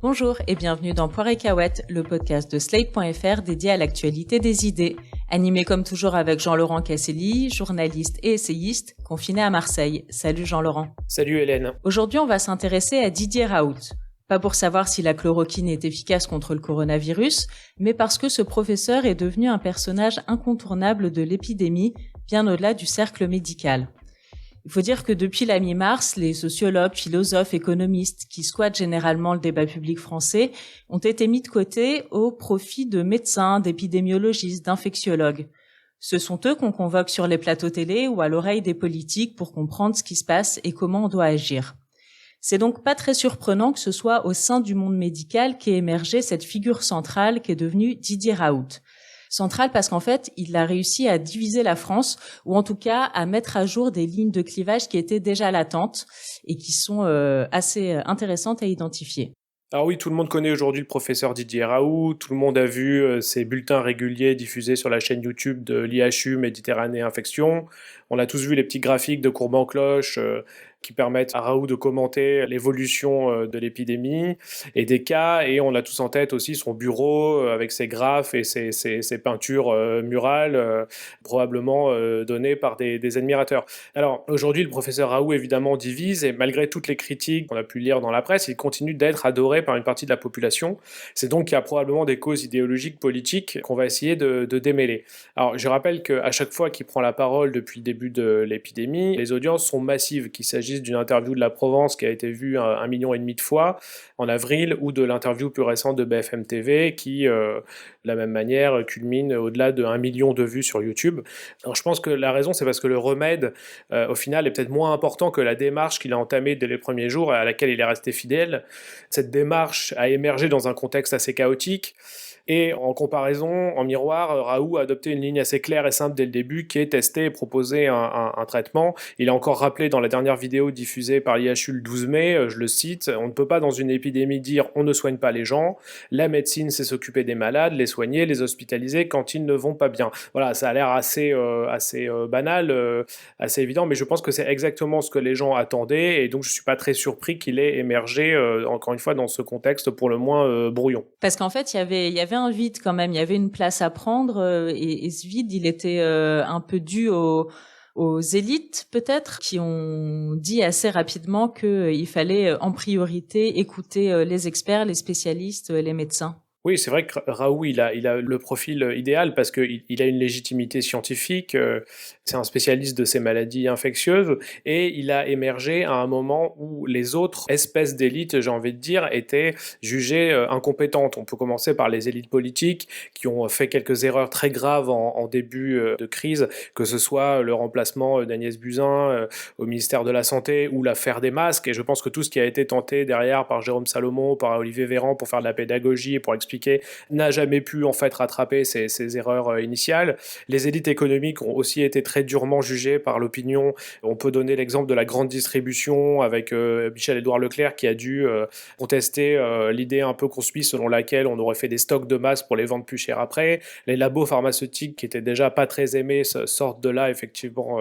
Bonjour et bienvenue dans Poire et Cahuète, le podcast de Slate.fr dédié à l'actualité des idées. Animé comme toujours avec Jean-Laurent Casselli, journaliste et essayiste, confiné à Marseille. Salut Jean-Laurent. Salut Hélène. Aujourd'hui, on va s'intéresser à Didier Raoult. Pas pour savoir si la chloroquine est efficace contre le coronavirus, mais parce que ce professeur est devenu un personnage incontournable de l'épidémie, bien au-delà du cercle médical. Il faut dire que depuis la mi-mars, les sociologues, philosophes, économistes qui squattent généralement le débat public français ont été mis de côté au profit de médecins, d'épidémiologistes, d'infectiologues. Ce sont eux qu'on convoque sur les plateaux télé ou à l'oreille des politiques pour comprendre ce qui se passe et comment on doit agir. C'est donc pas très surprenant que ce soit au sein du monde médical qu'est émergée cette figure centrale qui est devenue Didier Raoult. Centrale parce qu'en fait, il a réussi à diviser la France, ou en tout cas à mettre à jour des lignes de clivage qui étaient déjà latentes et qui sont assez intéressantes à identifier. Alors oui, tout le monde connaît aujourd'hui le professeur Didier Raoult, tout le monde a vu ses bulletins réguliers diffusés sur la chaîne YouTube de l'IHU Méditerranée Infection. On a tous vu les petits graphiques de courbe en cloche qui permettent à Raoult de commenter l'évolution de l'épidémie et des cas, et on a tous en tête aussi son bureau avec ses graphes et ses peintures murales, probablement données par des admirateurs. Alors aujourd'hui, le professeur Raoult évidemment divise, et malgré toutes les critiques qu'on a pu lire dans la presse, il continue d'être adoré par une partie de la population. C'est donc qu'il y a probablement des causes idéologiques, politiques qu'on va essayer de démêler. Alors je rappelle qu'à chaque fois qu'il prend la parole depuis le début de l'épidémie, les audiences sont massives, qu'il s'agisse d'une interview de la Provence qui a été vue 1,5 million de fois en avril, ou de l'interview plus récente de BFM TV qui, de la même manière, culmine au-delà de 1 million de vues sur YouTube. Alors je pense que la raison, c'est parce que le remède, au final, est peut-être moins important que la démarche qu'il a entamée dès les premiers jours et à laquelle il est resté fidèle. Cette démarche a émergé dans un contexte assez chaotique. Et en comparaison, en miroir, Raoult a adopté une ligne assez claire et simple dès le début, qui est tester et proposer un traitement. Il a encore rappelé dans la dernière vidéo diffusée par l'IHU le 12 mai, je le cite, « On ne peut pas dans une épidémie dire on ne soigne pas les gens, la médecine c'est s'occuper des malades, les soigner, les hospitaliser quand ils ne vont pas bien ». Voilà, ça a l'air assez banal, assez évident, mais je pense que c'est exactement ce que les gens attendaient, et donc je ne suis pas très surpris qu'il ait émergé, encore une fois, dans ce contexte pour le moins brouillon. Parce qu'en fait, il y avait un vide quand même, il y avait une place à prendre, et ce vide, il était un peu dû aux élites peut-être, qui ont dit assez rapidement qu'il fallait en priorité écouter les experts, les spécialistes, les médecins. Oui, c'est vrai que Raoult, il a le profil idéal parce qu'il a une légitimité scientifique, c'est un spécialiste de ces maladies infectieuses, et il a émergé à un moment où les autres espèces d'élites, j'ai envie de dire, étaient jugées incompétentes. On peut commencer par les élites politiques qui ont fait quelques erreurs très graves en début de crise, que ce soit le remplacement d'Agnès Buzyn au ministère de la Santé, ou l'affaire des masques, et je pense que tout ce qui a été tenté derrière par Jérôme Salomon, par Olivier Véran pour faire de la pédagogie et pour expliquer n'a jamais pu en fait rattraper ces erreurs initiales. Les élites économiques ont aussi été très durement jugées par l'opinion. On peut donner l'exemple de la grande distribution avec Michel-Édouard Leclerc qui a dû contester l'idée un peu construite selon laquelle on aurait fait des stocks de masse pour les vendre plus cher après. Les labos pharmaceutiques qui étaient déjà pas très aimés sortent de là effectivement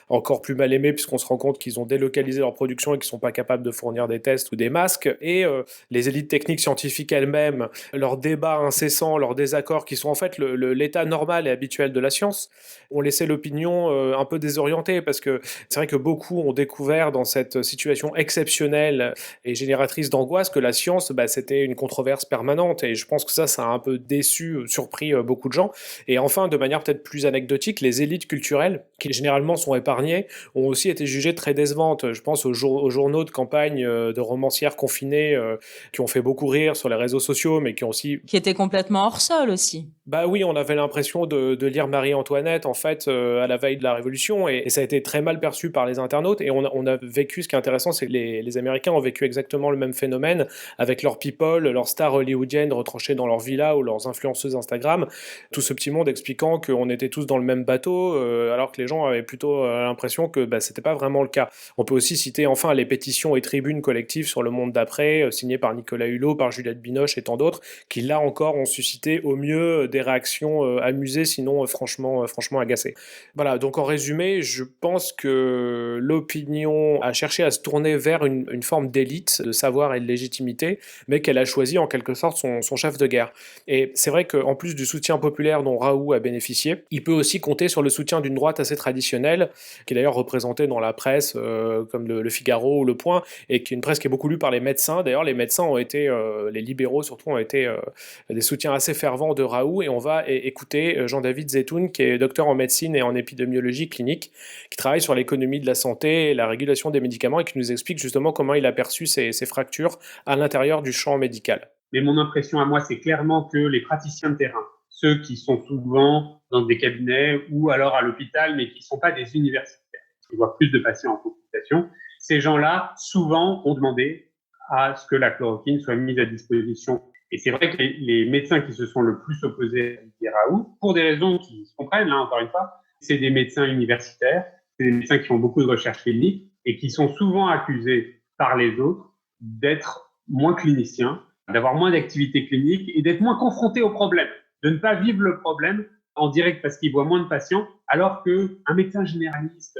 encore plus mal aimés, puisqu'on se rend compte qu'ils ont délocalisé leur production et qu'ils sont pas capables de fournir des tests ou des masques. Et les élites techniques scientifiques elles-mêmes, leurs débats incessants, leurs désaccords, qui sont en fait l'état normal et habituel de la science, ont laissé l'opinion un peu désorientée, parce que c'est vrai que beaucoup ont découvert dans cette situation exceptionnelle et génératrice d'angoisse que la science, c'était une controverse permanente, et je pense que ça a un peu déçu, surpris beaucoup de gens. Et enfin, de manière peut-être plus anecdotique, les élites culturelles, qui généralement sont épargnées, ont aussi été jugées très décevantes. Je pense aux journaux de campagne de romancières confinées qui ont fait beaucoup rire sur les réseaux sociaux, mais qui ont aussi... Qui était complètement hors sol aussi. Bah oui, on avait l'impression de lire Marie-Antoinette, en fait, à la veille de la Révolution, et ça a été très mal perçu par les internautes, et on a vécu, ce qui est intéressant, c'est que les Américains ont vécu exactement le même phénomène, avec leurs people, leurs stars hollywoodiennes retranchées dans leur villa, ou leurs influenceuses Instagram, tout ce petit monde expliquant qu'on était tous dans le même bateau, alors que les gens avaient plutôt l'impression que c'était pas vraiment le cas. On peut aussi citer enfin les pétitions et tribunes collectives sur le monde d'après, signées par Nicolas Hulot, par Juliette Binoche et tant d'autres, qui là encore ont suscité au mieux des réactions amusées, sinon franchement agacées. Voilà, donc en résumé, je pense que l'opinion a cherché à se tourner vers une forme d'élite, de savoir et de légitimité, mais qu'elle a choisi en quelque sorte son chef de guerre. Et c'est vrai qu'en plus du soutien populaire dont Raoult a bénéficié, il peut aussi compter sur le soutien d'une droite assez traditionnelle, qui est d'ailleurs représentée dans la presse comme le Figaro ou Le Point, et qui est une presse qui est beaucoup lue par les médecins. D'ailleurs, les médecins ont été, les libéraux surtout, ont été des soutiens assez fervents de Raoult, et on va écouter Jean-David Zetoun, qui est docteur en médecine et en épidémiologie clinique, qui travaille sur l'économie de la santé et la régulation des médicaments, et qui nous explique justement comment il a perçu ces fractures à l'intérieur du champ médical. Mais mon impression à moi, c'est clairement que les praticiens de terrain, ceux qui sont souvent dans des cabinets ou alors à l'hôpital, mais qui ne sont pas des universitaires, qui voient plus de patients en consultation, ces gens-là, souvent, ont demandé à ce que la chloroquine soit mise à disposition. Et c'est vrai que les médecins qui se sont le plus opposés à Didier Raoult, pour des raisons qui se comprennent, là, encore une fois, c'est des médecins universitaires, c'est des médecins qui font beaucoup de recherche clinique et qui sont souvent accusés par les autres d'être moins cliniciens, d'avoir moins d'activité clinique et d'être moins confrontés au problème, de ne pas vivre le problème en direct parce qu'il voit moins de patients, alors qu'un médecin généraliste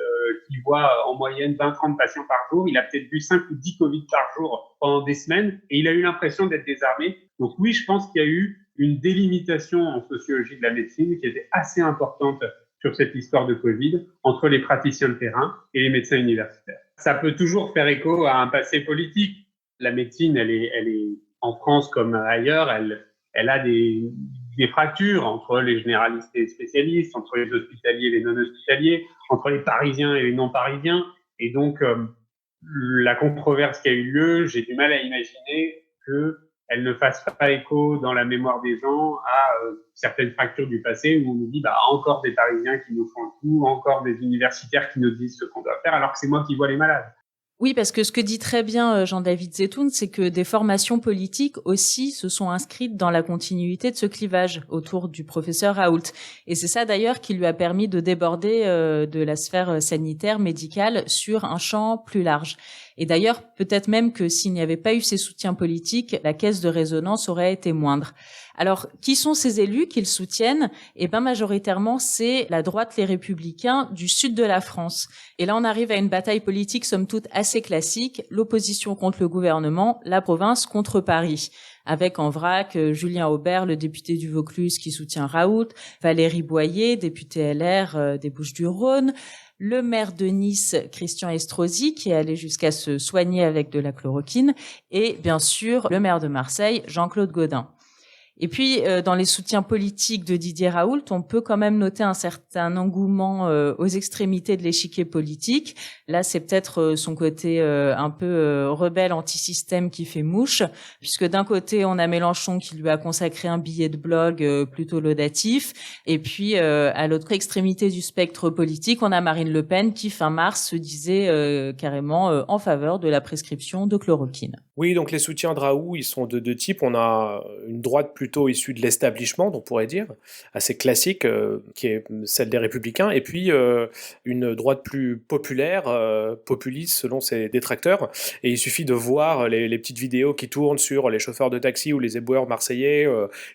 qui voit en moyenne 20-30 patients par jour, il a peut-être vu 5 ou 10 Covid par jour pendant des semaines et il a eu l'impression d'être désarmé. Donc oui, je pense qu'il y a eu une délimitation en sociologie de la médecine qui était assez importante sur cette histoire de Covid entre les praticiens de terrain et les médecins universitaires. Ça peut toujours faire écho à un passé politique. La médecine, elle est en France comme ailleurs, elle a des fractures entre les généralistes et les spécialistes, entre les hospitaliers et les non-hospitaliers, entre les Parisiens et les non-Parisiens. Et donc, la controverse qui a eu lieu, j'ai du mal à imaginer qu'elle ne fasse pas écho dans la mémoire des gens à certaines fractures du passé où on nous dit encore des Parisiens qui nous font le coup, encore des universitaires qui nous disent ce qu'on doit faire, alors que c'est moi qui vois les malades. Oui, parce que ce que dit très bien Jean-David Zetoun, c'est que des formations politiques aussi se sont inscrites dans la continuité de ce clivage autour du professeur Raoult. Et c'est ça d'ailleurs qui lui a permis de déborder de la sphère sanitaire, médicale, sur un champ plus large. Et d'ailleurs, peut-être même que s'il n'y avait pas eu ces soutiens politiques, la caisse de résonance aurait été moindre. Alors, qui sont ces élus qu'ils soutiennent ? Eh ben, majoritairement, c'est la droite, les Républicains du sud de la France. Et là, on arrive à une bataille politique, somme toute, assez classique. L'opposition contre le gouvernement, la province contre Paris. Avec en vrac Julien Aubert, le député du Vaucluse qui soutient Raoult, Valérie Boyer, députée LR des Bouches-du-Rhône, le maire de Nice, Christian Estrosi, qui est allé jusqu'à se soigner avec de la chloroquine, et bien sûr, le maire de Marseille, Jean-Claude Gaudin. Et puis, dans les soutiens politiques de Didier Raoult, on peut quand même noter un certain engouement aux extrémités de l'échiquier politique. Là, c'est peut-être son côté un peu rebelle, anti-système qui fait mouche, puisque d'un côté, on a Mélenchon qui lui a consacré un billet de blog plutôt laudatif, et puis à l'autre extrémité du spectre politique, on a Marine Le Pen qui, fin mars, se disait carrément en faveur de la prescription de chloroquine. Oui, donc les soutiens de Raoult, ils sont de deux types. On a une droite plutôt issue de l'establishment, on pourrait dire, assez classique, qui est celle des Républicains, et puis une droite plus populaire, populiste selon ses détracteurs. Et il suffit de voir les petites vidéos qui tournent sur les chauffeurs de taxi ou les éboueurs marseillais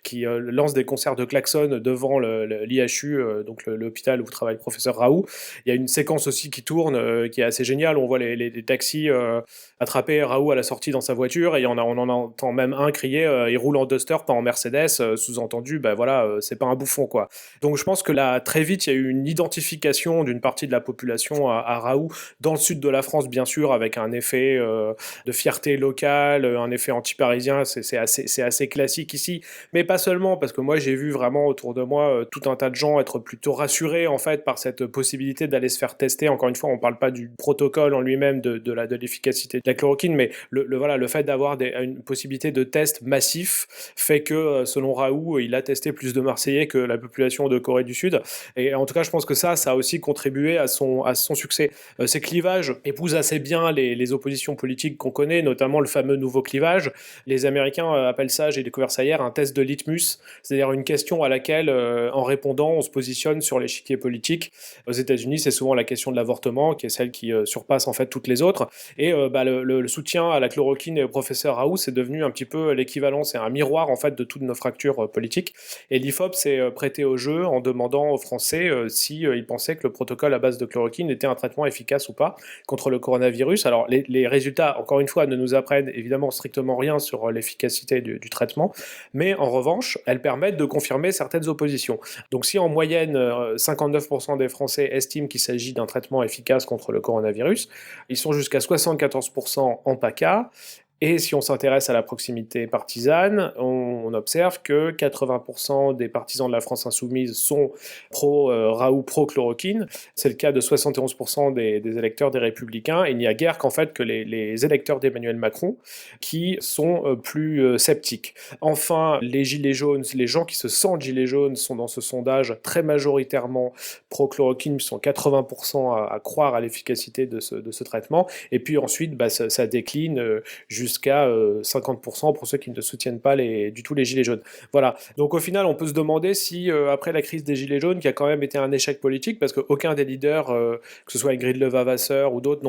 qui lancent des concerts de klaxon devant l'IHU, donc l'hôpital où travaille le professeur Raoult. Il y a une séquence aussi qui tourne, qui est assez géniale. On voit les taxis attraper Raoult à la sortie dans sa voiture, et on en entend même un crier il roule en Duster, pas en Mercedes, sous-entendu, c'est pas un bouffon, quoi. Donc je pense que là, très vite, il y a eu une identification d'une partie de la population à Raoult, dans le sud de la France, bien sûr, avec un effet de fierté locale, un effet anti-parisien, c'est assez classique ici, mais pas seulement, parce que moi, j'ai vu vraiment autour de moi tout un tas de gens être plutôt rassurés, en fait, par cette possibilité d'aller se faire tester. Encore une fois, on parle pas du protocole en lui-même, de l'efficacité de la chloroquine, mais le fait d'avoir une possibilité de test massif fait que, selon Raoult, il a testé plus de Marseillais que la population de Corée du Sud. Et en tout cas, je pense que ça a aussi contribué à son succès. Ces clivages épousent assez bien les oppositions politiques qu'on connaît, notamment le fameux nouveau clivage. Les Américains appellent ça, j'ai découvert ça hier, un test de litmus, c'est-à-dire une question à laquelle, en répondant, on se positionne sur l'échiquier politique. Aux États-Unis, c'est souvent la question de l'avortement, qui est celle qui surpasse en fait toutes les autres. Et le soutien à la chloroquine et au professeur Raoult, c'est devenu un petit peu l'équivalent, c'est un miroir en fait de tout toutes nos fractures politiques. Et l'IFOP s'est prêté au jeu en demandant aux Français s'ils pensaient que le protocole à base de chloroquine était un traitement efficace ou pas contre le coronavirus. Alors les résultats, encore une fois, ne nous apprennent évidemment strictement rien sur l'efficacité du traitement, mais en revanche, elles permettent de confirmer certaines oppositions. Donc si en moyenne 59% des Français estiment qu'il s'agit d'un traitement efficace contre le coronavirus, ils sont jusqu'à 74% en PACA. Et si on s'intéresse à la proximité partisane, on observe que 80% des partisans de la France insoumise sont pro-Raoult, pro-chloroquine. C'est le cas de 71% des électeurs des Républicains. Il n'y a guère qu'en fait que les électeurs d'Emmanuel Macron qui sont plus sceptiques. Enfin, les gilets jaunes, les gens qui se sentent gilets jaunes sont dans ce sondage très majoritairement pro-chloroquine, ils sont 80% à croire à l'efficacité de ce traitement. Et puis ensuite, ça décline jusqu'à 50% pour ceux qui ne soutiennent pas du tout les gilets jaunes. Voilà. Donc au final, on peut se demander si, après la crise des gilets jaunes, qui a quand même été un échec politique, parce qu'aucun des leaders, que ce soit Ingrid Levavasseur ou d'autres,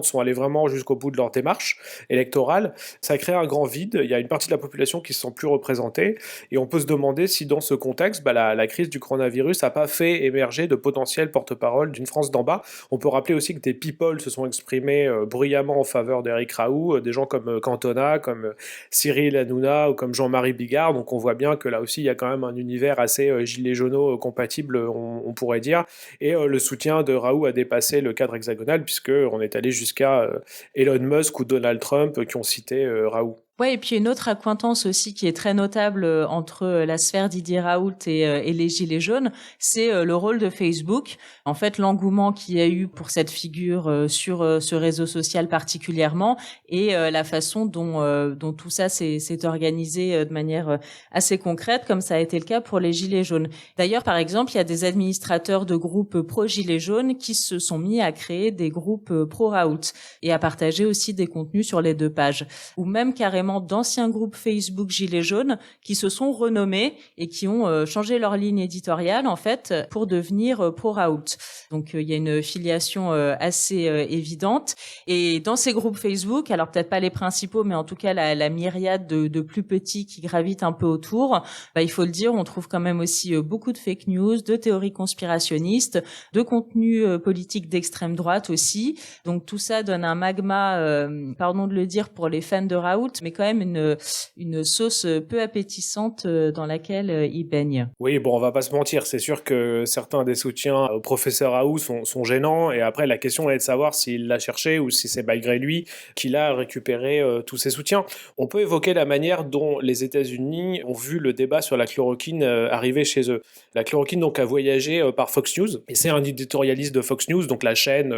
sont allés vraiment jusqu'au bout de leur démarche électorale, ça a créé un grand vide. Il y a une partie de la population qui ne se sent plus représentée, et on peut se demander si dans ce contexte, la crise du coronavirus n'a pas fait émerger de potentiels porte-parole d'une France d'en bas. On peut rappeler aussi que des people se sont exprimés bruyamment en faveur d'Éric Raoult, des gens comme Cantona, comme Cyril Hanouna ou comme Jean-Marie Bigard. Donc on voit bien que là aussi il y a quand même un univers assez gilet jauneau compatible, on pourrait dire. Et le soutien de Raoult a dépassé le cadre hexagonal, puisqu'on est allé jusqu'à Elon Musk ou Donald Trump qui ont cité Raoult. Ouais, et puis une autre accointance aussi qui est très notable entre la sphère Didier Raoult et les Gilets jaunes, c'est le rôle de Facebook. En fait, l'engouement qu'il y a eu pour cette figure sur ce réseau social particulièrement, et la façon dont tout ça s'est organisé de manière assez concrète, comme ça a été le cas pour les Gilets jaunes. D'ailleurs, par exemple, il y a des administrateurs de groupes pro-Gilets jaunes qui se sont mis à créer des groupes pro-Raoult et à partager aussi des contenus sur les deux pages, ou même carrément d'anciens groupes Facebook Gilets jaunes qui se sont renommés et qui ont changé leur ligne éditoriale en fait pour devenir pro-Raoult. Donc il y a une filiation assez évidente. Et dans ces groupes Facebook, alors peut-être pas les principaux, mais en tout cas la myriade de plus petits qui gravitent un peu autour, il faut le dire, on trouve quand même aussi beaucoup de fake news, de théories conspirationnistes, de contenus politiques d'extrême droite aussi. Donc tout ça donne un magma, pardon de le dire pour les fans de Raoult, mais quand même une sauce peu appétissante dans laquelle il baigne. Oui, bon, on va pas se mentir, c'est sûr que certains des soutiens au professeur Raoult sont gênants, et après la question est de savoir s'il l'a cherché ou si c'est malgré lui qu'il a récupéré tous ses soutiens. On peut évoquer la manière dont les États-Unis ont vu le débat sur la chloroquine arriver chez eux. La chloroquine donc a voyagé par Fox News, et c'est un éditorialiste de Fox News, donc la chaîne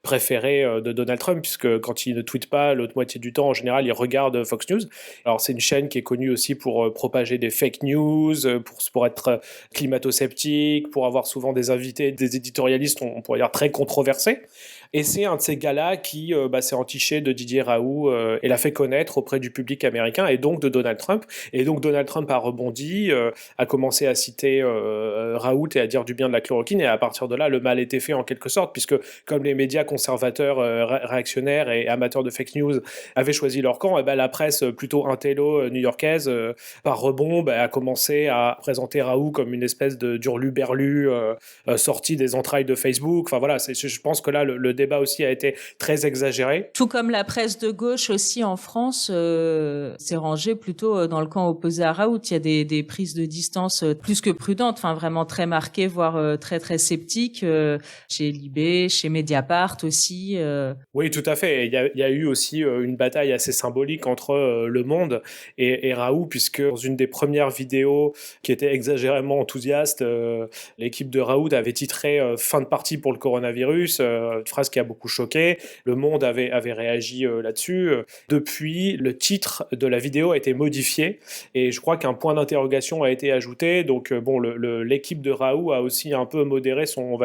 préférée de Donald Trump, puisque quand il ne tweete pas l'autre moitié du temps, en général, il regarde Fox News. Alors c'est une chaîne qui est connue aussi pour propager des fake news, pour être climato-sceptique, pour avoir souvent des invités, des éditorialistes, on pourrait dire très controversés. Et c'est un de ces gars-là qui s'est entiché de Didier Raoult et l'a fait connaître auprès du public américain et donc de Donald Trump. Et donc Donald Trump a rebondi, a commencé à citer Raoult et à dire du bien de la chloroquine, et à partir de là, le mal était fait en quelque sorte, puisque comme les médias conservateurs, réactionnaires et amateurs de fake news avaient choisi leur camp, et la presse plutôt intello new-yorkaise, par rebond, a commencé à présenter Raoult comme une espèce de d'hurluberlu sorti des entrailles de Facebook. Enfin voilà, je pense que là, le débat aussi a été très exagéré. Tout comme la presse de gauche aussi en France s'est rangée plutôt dans le camp opposé à Raoult. Il y a des prises de distance plus que prudentes, enfin vraiment très marquées, voire très très sceptiques, chez Libé, chez Mediapart aussi. Oui, tout à fait. Il y a eu aussi une bataille assez symbolique entre Le Monde et Raoult, puisque dans une des premières vidéos qui était exagérément enthousiaste, l'équipe de Raoult avait titré fin de partie pour le coronavirus, une phrase qui a beaucoup choqué. Le Monde avait réagi là-dessus. Depuis, le titre de la vidéo a été modifié, et je crois qu'un point d'interrogation a été ajouté. Donc l'équipe de Raoult a aussi un peu modéré son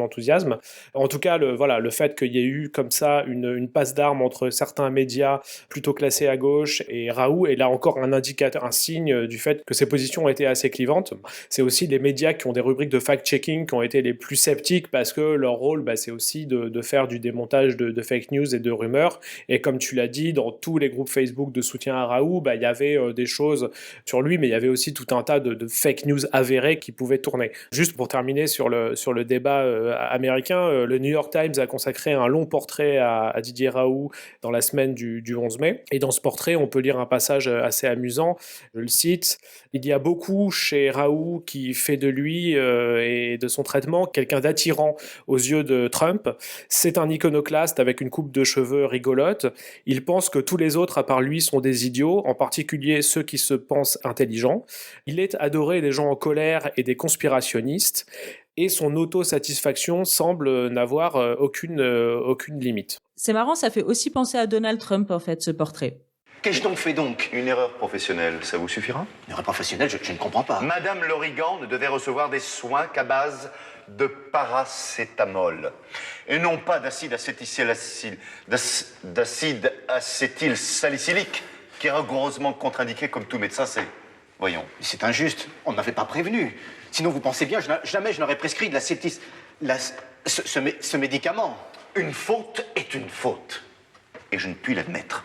enthousiasme. En tout cas, le fait qu'il y ait eu comme ça une passe d'armes entre certains médias plutôt classés à gauche et Raoult est là encore un indicateur, un signe du fait que ses positions ont été assez clivantes. C'est aussi les médias qui ont des rubriques de fact-checking qui ont été les plus sceptiques, parce que leur rôle, c'est aussi de de faire du démontage de fake news et de rumeurs. Et comme tu l'as dit, dans tous les groupes Facebook de soutien à Raoult, il y avait des choses sur lui, mais il y avait aussi tout un tas de fake news avérées qui pouvaient tourner. Juste pour terminer sur le débat américain, le New York Times a consacré un long portrait à Didier Raoult dans la semaine du 11 mai. Et dans ce portrait, on peut lire un passage assez amusant. Je le cite. « Il y a beaucoup chez Raoult qui fait de lui et de son traitement quelqu'un d'attirant aux yeux de Trump. C'est un iconoclaste avec une coupe de cheveux rigolote. Il pense que tous les autres à part lui sont des idiots, en particulier ceux qui se pensent intelligents. Il est adoré des gens en colère et des conspirationnistes. Et son autosatisfaction semble n'avoir aucune limite. » C'est marrant, ça fait aussi penser à Donald Trump, en fait, ce portrait. Qu'ai-je donc fait donc ? Une erreur professionnelle, ça vous suffira ? Une erreur professionnelle, je ne comprends pas. Madame Lorigan ne devait recevoir des soins qu'à base de paracétamol. Et non pas d'acide acétylsalicylique, qui est rigoureusement contre-indiqué comme tout médecin sait. Voyons. C'est injuste, on ne m'avait pas prévenu. Sinon, vous pensez bien, jamais je n'aurais prescrit de ce médicament. Une faute est une faute. Et je ne puis l'admettre.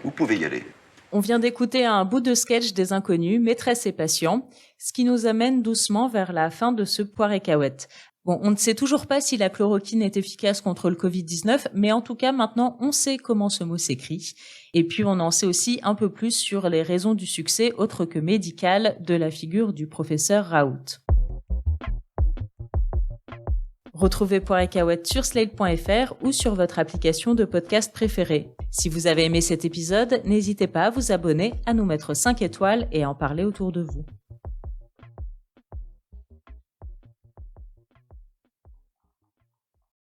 Vous pouvez y aller. On vient d'écouter un bout de sketch des Inconnus, Maîtresse et patient, ce qui nous amène doucement vers la fin de ce Poire et Cahuète. Bon, on ne sait toujours pas si la chloroquine est efficace contre le Covid-19, mais en tout cas, maintenant, on sait comment ce mot s'écrit. Et puis, on en sait aussi un peu plus sur les raisons du succès, autres que médicales, de la figure du professeur Raoult. Retrouvez Poire et Cahuète sur slate.fr ou sur votre application de podcast préférée. Si vous avez aimé cet épisode, n'hésitez pas à vous abonner, à nous mettre 5 étoiles et à en parler autour de vous.